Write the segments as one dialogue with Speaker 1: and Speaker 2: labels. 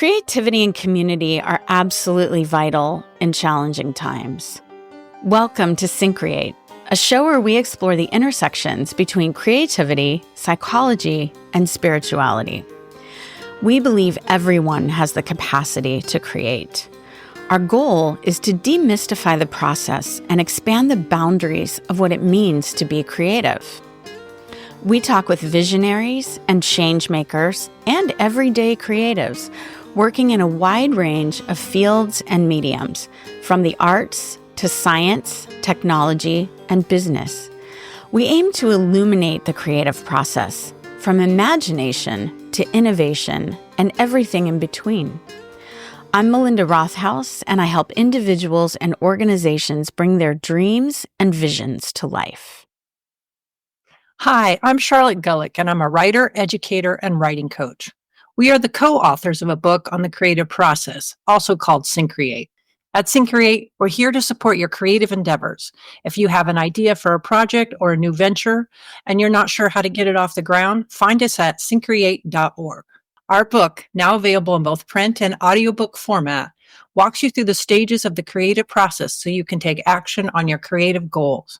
Speaker 1: Creativity and community are absolutely vital in challenging times. Welcome to Syncreate, a show where we explore the intersections between creativity, psychology, and spirituality. We believe everyone has the capacity to create. Our goal is to demystify the process and expand the boundaries of what it means to be creative. We talk with visionaries and change makers and everyday creatives working in a wide range of fields and mediums, from the arts to science, technology, and business. We aim to illuminate the creative process, from imagination to innovation and everything in between. I'm Melinda Rothouse, and I help individuals and organizations bring their dreams and visions to life.
Speaker 2: Hi, I'm Charlotte Gulick, and I'm a writer, educator, and writing coach. We are the co-authors of a book on the creative process, also called Syncreate. At Syncreate, we're here to support your creative endeavors. If you have an idea for a project or a new venture, and you're not sure how to get it off the ground, find us at syncreate.org. Our book, now available in both print and audiobook format, walks you through the stages of the creative process so you can take action on your creative goals.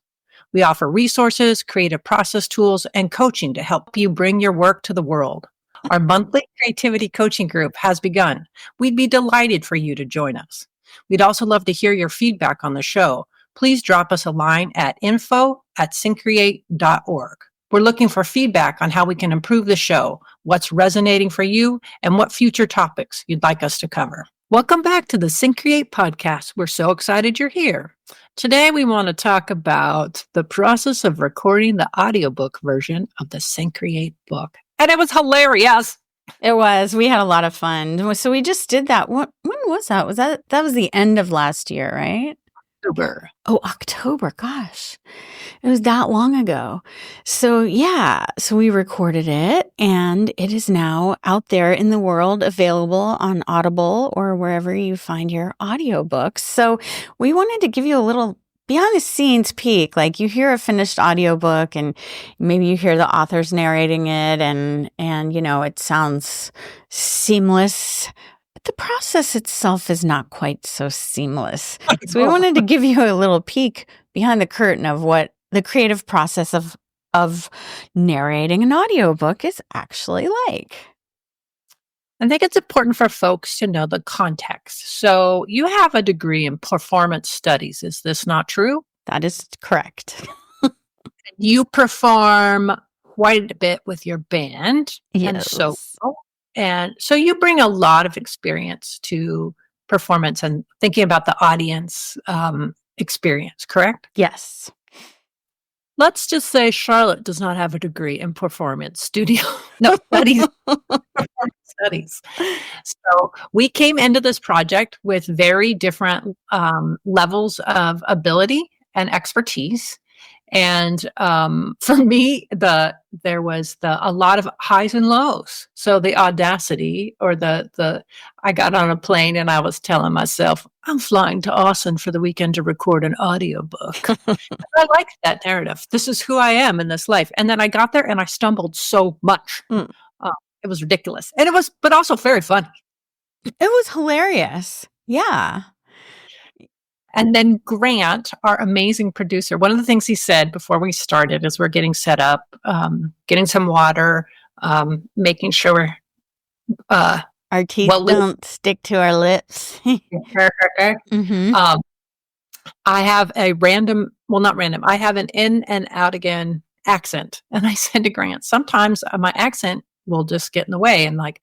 Speaker 2: We offer resources, creative process tools, and coaching to help you bring your work to the world. Our monthly creativity coaching group has begun. We'd be delighted for you to join us. We'd also love to hear your feedback on the show. Please drop us a line at info@syncreate.org. We're looking for feedback on how we can improve the show, what's resonating for you, and what future topics you'd like us to cover. Welcome back to the Syncreate podcast. We're so excited you're here. Today, we want to talk about the process of recording the audiobook version of the Syncreate book. And it was hilarious.
Speaker 1: It was. We had a lot of fun. So we just did that. When was that? That was the end of last year, right?
Speaker 2: October.
Speaker 1: Oh, October. Gosh. It was that long ago. So yeah, so we recorded it and it is now out there in the world, available on Audible or wherever you find your audiobooks. So we wanted to give you a little behind the scenes peek. Like, you hear a finished audiobook and maybe you hear the authors narrating it and you know, it sounds seamless. The process itself is not quite so seamless. So we wanted to give you a little peek behind the curtain of what the creative process of narrating an audiobook is actually like.
Speaker 2: I think it's important for folks to know the context. So you have a degree in performance studies. Is this not true?
Speaker 1: That is correct.
Speaker 2: You perform quite a bit with your band.
Speaker 1: Yes.
Speaker 2: And so you bring a lot of experience to performance and thinking about the audience experience, correct?
Speaker 1: Yes.
Speaker 2: Let's just say Charlotte does not have a degree in performance studies. So we came into this project with very different levels of ability and expertise. And for me, there was a lot of highs and lows. So the audacity, or I got on a plane and I was telling myself, I'm flying to Austin for the weekend to record an audiobook. I liked that narrative. This is who I am in this life. And then I got there and I stumbled so much. It was ridiculous. And but also very funny.
Speaker 1: It was hilarious. Yeah.
Speaker 2: And then Grant, our amazing producer, one of the things he said before we started is we're getting set up, getting some water, making sure
Speaker 1: our teeth don't stick to our lips.
Speaker 2: Mm-hmm. I have I have an in and out again accent. And I said to Grant, sometimes my accent will just get in the way. And I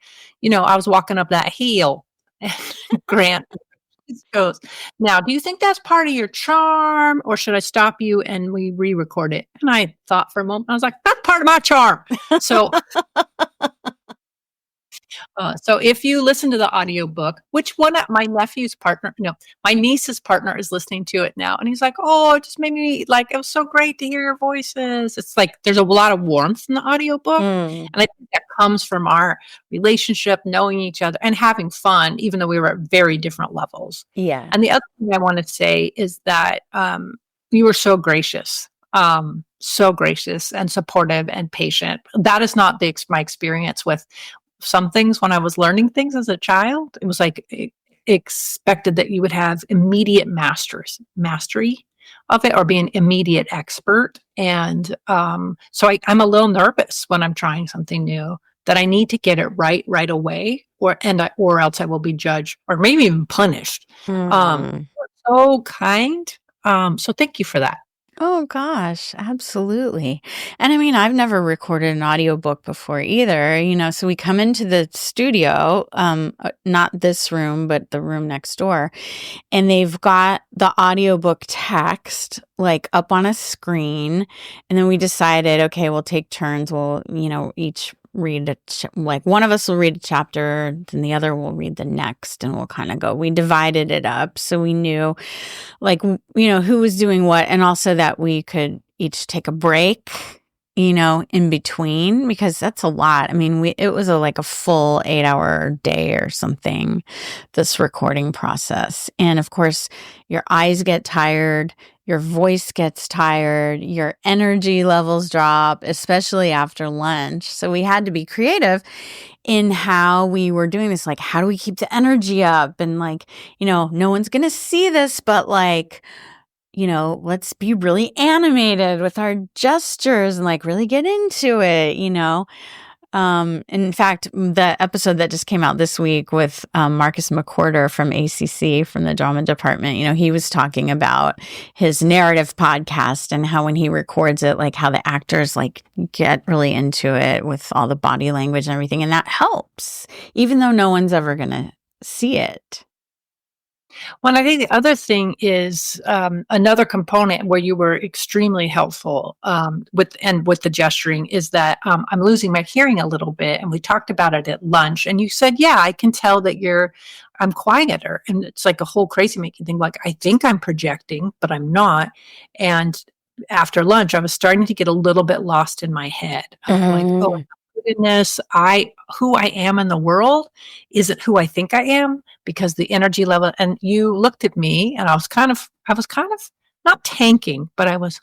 Speaker 2: was walking up that hill and Grant goes, now, do you think that's part of your charm, or should I stop you and we re-record it? And I thought for a moment, I was like, that's part of my charm. So, so if you listen to the audiobook, which one of my niece's partner is listening to it now. And he's like, oh, it just made me it was so great to hear your voices. It's like, there's a lot of warmth in the audiobook. And I think that comes from our relationship, knowing each other and having fun, even though we were at very different levels.
Speaker 1: Yeah.
Speaker 2: And the other thing I want to say is that you were so gracious and supportive and patient. That is not my experience with some things when I was learning things as a child. It was like expected that you would have immediate mastery of it or be an immediate expert. And so I'm a little nervous when I'm trying something new that I need to get it right away, or else I will be judged or maybe even punished. So kind. So thank you for that.
Speaker 1: Oh gosh, absolutely. And I mean, I've never recorded an audiobook before either, so we come into the studio, not this room, but the room next door, and they've got the audiobook text like up on a screen. And then we decided, okay, we'll take turns. We'll, each read like one of us will read a chapter, then the other will read the next, and we'll kind of go. We divided it up so we knew like, who was doing what, and also that we could each take a break, in between, because that's a lot. I mean, it was like a full 8-hour day or something, this recording process. And of course, your eyes get tired, your voice gets tired, your energy levels drop, especially after lunch. So we had to be creative in how we were doing this. Like, how do we keep the energy up? And like, no one's going to see this, but like, let's be really animated with our gestures and like really get into it, In fact, the episode that just came out this week with Marcus McWhorter from ACC, from the drama department, he was talking about his narrative podcast and how when he records it, like how the actors like get really into it with all the body language and everything. And that helps, even though no one's ever going to see it.
Speaker 2: Well, I think the other thing is another component where you were extremely helpful with the gesturing is that I'm losing my hearing a little bit, and we talked about it at lunch. And you said, "Yeah, I can tell that I'm quieter," and it's like a whole crazy making thing. Like I think I'm projecting, but I'm not. And after lunch, I was starting to get a little bit lost in my head. Like, oh goodness, who I am in the world isn't who I think I am, because the energy level. And you looked at me, and I was kind of not tanking, but I was,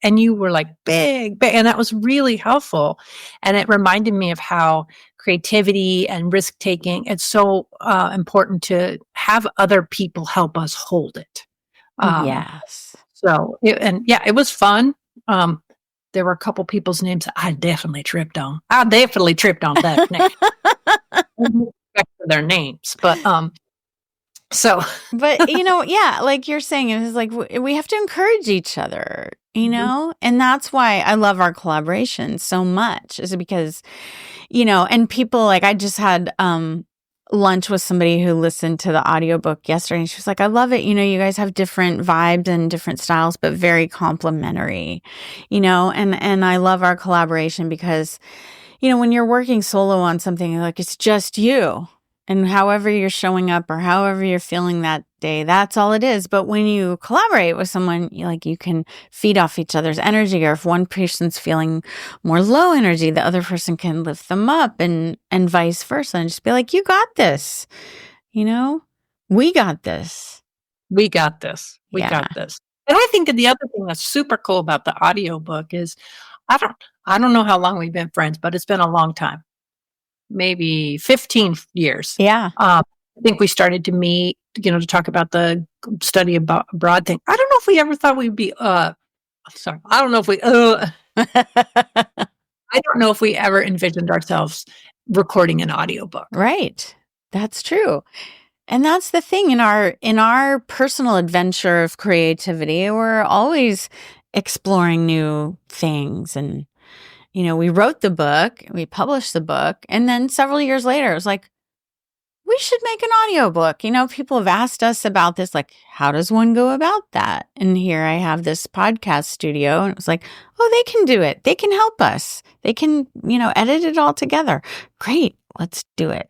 Speaker 2: and you were like big, and that was really helpful. And it reminded me of how creativity and risk taking, it's so important to have other people help us hold it.
Speaker 1: Yes.
Speaker 2: So, it was fun. There were a couple people's names I definitely tripped on. I definitely tripped on that name. Their names, but
Speaker 1: but yeah, like you're saying, it was like we have to encourage each other, and that's why I love our collaboration so much, is because, and people, like I just had lunch with somebody who listened to the audiobook yesterday, and she was like, I love it. You guys have different vibes and different styles, but very complementary, and I love our collaboration because, when you're working solo on something, like it's just you, and however you're showing up or however you're feeling that day, that's all it is. But when you collaborate with someone, you can feed off each other's energy, or if one person's feeling more low energy, the other person can lift them up, and vice versa, and just be like, you got this, we got this.
Speaker 2: We got this. We got this. And I think that the other thing that's super cool about the audiobook is, I don't know how long we've been friends, but it's been a long time. Maybe 15 years.
Speaker 1: Yeah.
Speaker 2: I think we started to meet, to talk about the study abroad thing. I don't know if we ever thought we'd be, I'm sorry. I don't know if we, I don't know if we ever envisioned ourselves recording an audiobook.
Speaker 1: Right. That's true. And that's the thing, in our personal adventure of creativity, we're always exploring new things. And, we wrote the book, we published the book, and then several years later, it was like, we should make an audiobook. People have asked us about this, like, how does one go about that? And here I have this podcast studio, and it was like, oh, they can do it. They can help us. They can, edit it all together. Great. Let's do it.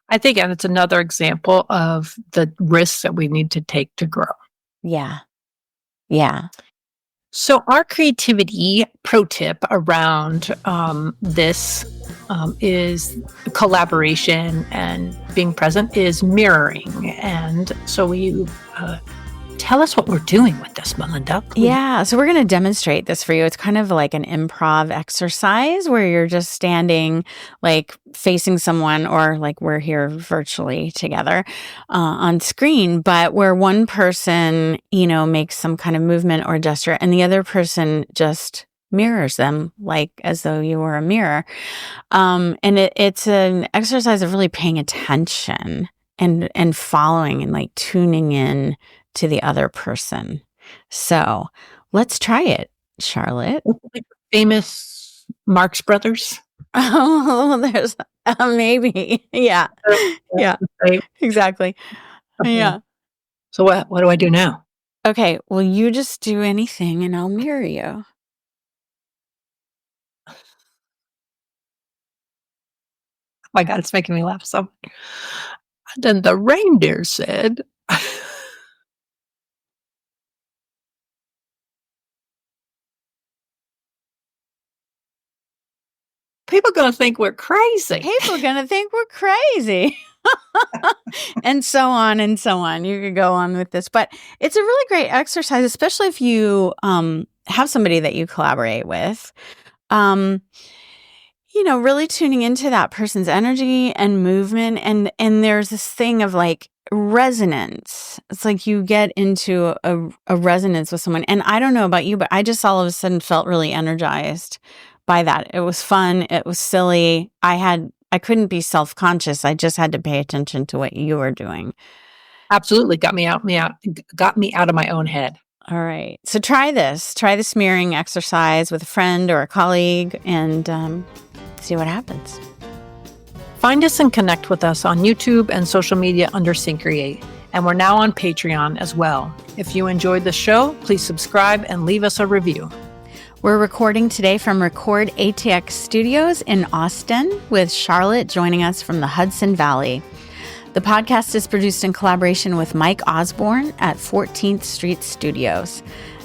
Speaker 2: I think, and it's another example of the risks that we need to take to grow.
Speaker 1: Yeah. Yeah.
Speaker 2: So our creativity pro tip around this is collaboration and being present is mirroring. And so we Tell us what we're doing with this, Melinda. Please.
Speaker 1: Yeah, so we're going to demonstrate this for you. It's kind of like an improv exercise where you're just standing, like facing someone, or like we're here virtually together on screen, but where one person, makes some kind of movement or gesture and the other person just mirrors them, like as though you were a mirror. And it's an exercise of really paying attention and following and like tuning in to the other person. So let's try it, Charlotte.
Speaker 2: Like famous Marx Brothers.
Speaker 1: Oh, there's maybe. Yeah. Yeah,
Speaker 2: Right.
Speaker 1: exactly.
Speaker 2: Okay.
Speaker 1: Yeah.
Speaker 2: So what do I do now?
Speaker 1: Okay. Well, you just do anything and I'll mirror you.
Speaker 2: Oh my God, it's making me laugh so much. Then the reindeer said, people are going to think we're crazy.
Speaker 1: People are going to think we're crazy. And so on and so on. You could go on with this, but it's a really great exercise, especially if you have somebody that you collaborate with. Really tuning into that person's energy and movement. And there's this thing of like resonance. It's like you get into a resonance with someone. And I don't know about you, but I just all of a sudden felt really energized by that. It was fun. It was silly. I couldn't be self-conscious. I just had to pay attention to what you were doing.
Speaker 2: Absolutely got me out of my own head.
Speaker 1: All right. So try this mirroring exercise with a friend or a colleague and see what happens.
Speaker 2: Find us and connect with us on YouTube and social media under Syncreate. And we're now on Patreon as well. If you enjoyed the show, please subscribe and leave us a review.
Speaker 1: We're recording today from Record ATX Studios in Austin, with Charlotte joining us from the Hudson Valley. The podcast is produced in collaboration with Mike Osborne at 14th Street Studios.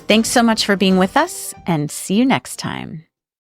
Speaker 1: Thanks so much for being with us, and see you next time.